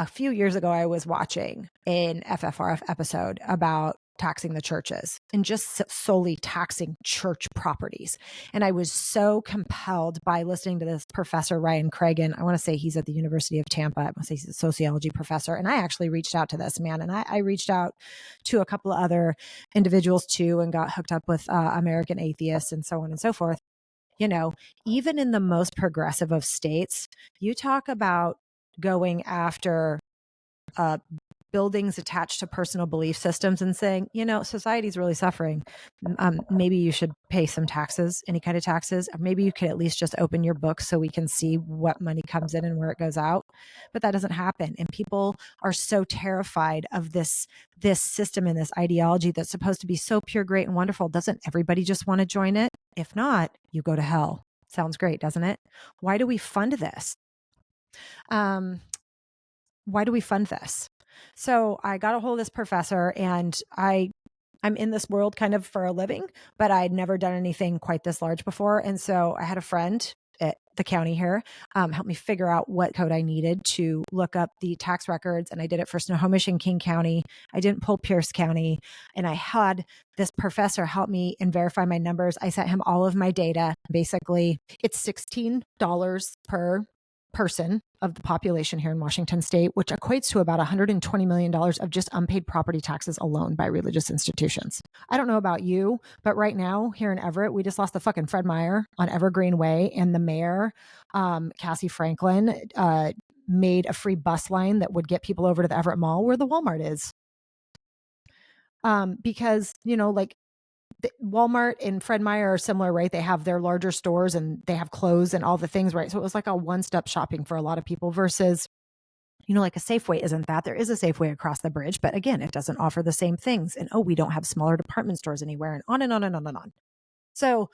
a few years ago, I was watching an FFRF episode about taxing the churches and just solely taxing church properties. And I was so compelled by listening to this professor, Ryan Cragen. I want to say he's at the University of Tampa. I want to say he's a sociology professor. And I actually reached out to this man, and I reached out to a couple of other individuals too, and got hooked up with American atheists and so on and so forth. You know, even in the most progressive of states, you talk about going after buildings attached to personal belief systems and saying, society's really suffering. Maybe you should pay some taxes, any kind of taxes. Or maybe you could at least just open your books so we can see what money comes in and where it goes out. But that doesn't happen. And people are so terrified of this system and this ideology that's supposed to be so pure, great, and wonderful. Doesn't everybody just want to join it? If not, you go to hell. Sounds great, doesn't it? Why do we fund this? Why do we fund this? So I got a hold of this professor, and I'm in this world kind of for a living, but I'd never done anything quite this large before. And so I had a friend at the county here help me figure out what code I needed to look up the tax records. And I did it for Snohomish and King County. I didn't pull Pierce County. And I had this professor help me and verify my numbers. I sent him all of my data. Basically, it's $16 per person of the population here in Washington state, which equates to about $120 million of just unpaid property taxes alone by religious institutions. I don't know about you, but right now here in Everett, we just lost the fucking Fred Meyer on Evergreen Way, and the mayor, Cassie Franklin, made a free bus line that would get people over to the Everett Mall where the Walmart is. Because, Walmart and Fred Meyer are similar, right? They have their larger stores and they have clothes and all the things, right? So it was like a one-stop shopping for a lot of people versus, like a Safeway isn't that. There is a Safeway across the bridge, but again, it doesn't offer the same things. And we don't have smaller department stores anywhere, and on and on and on and on. So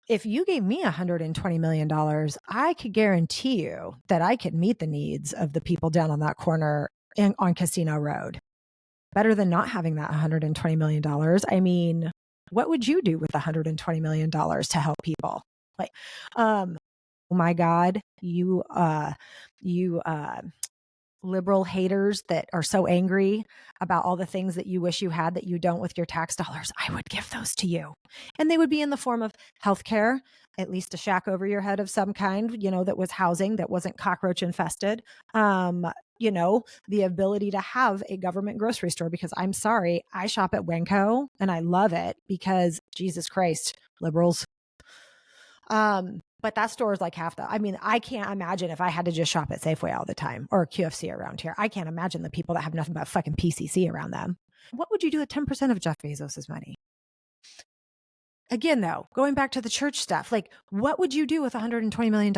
if you gave me $120 million, I could guarantee you that I could meet the needs of the people down on that corner on Casino Road. Better than not having that $120 million. I mean, what would you do with $120 million to help people? Like, oh my God, you liberal haters that are so angry about all the things that you wish you had that you don't with your tax dollars, I would give those to you. And they would be in the form of healthcare, at least a shack over your head of some kind, that was housing, that wasn't cockroach infested. The ability to have a government grocery store, because I'm sorry, I shop at Wenco and I love it because Jesus Christ, liberals. But that store is like I can't imagine if I had to just shop at Safeway all the time or QFC around here. I can't imagine the people that have nothing but fucking PCC around them. What would you do with 10% of Jeff Bezos's money? Again, though, going back to the church stuff, like what would you do with $120 million?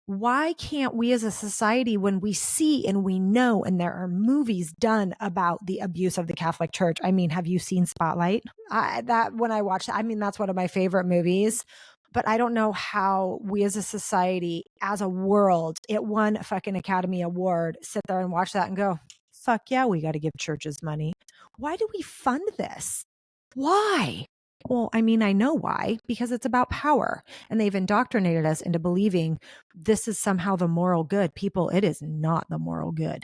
Why can't we as a society, when we see and we know, and there are movies done about the abuse of the Catholic Church? I mean, have you seen Spotlight? When I watched, that's one of my favorite movies. But I don't know how we as a society, as a world, it won a fucking Academy Award, sit there and watch that and go, fuck yeah, we got to give churches money. Why do we fund this? Why? Well, I know why, because it's about power, and they've indoctrinated us into believing this is somehow the moral good. People, it is not the moral good.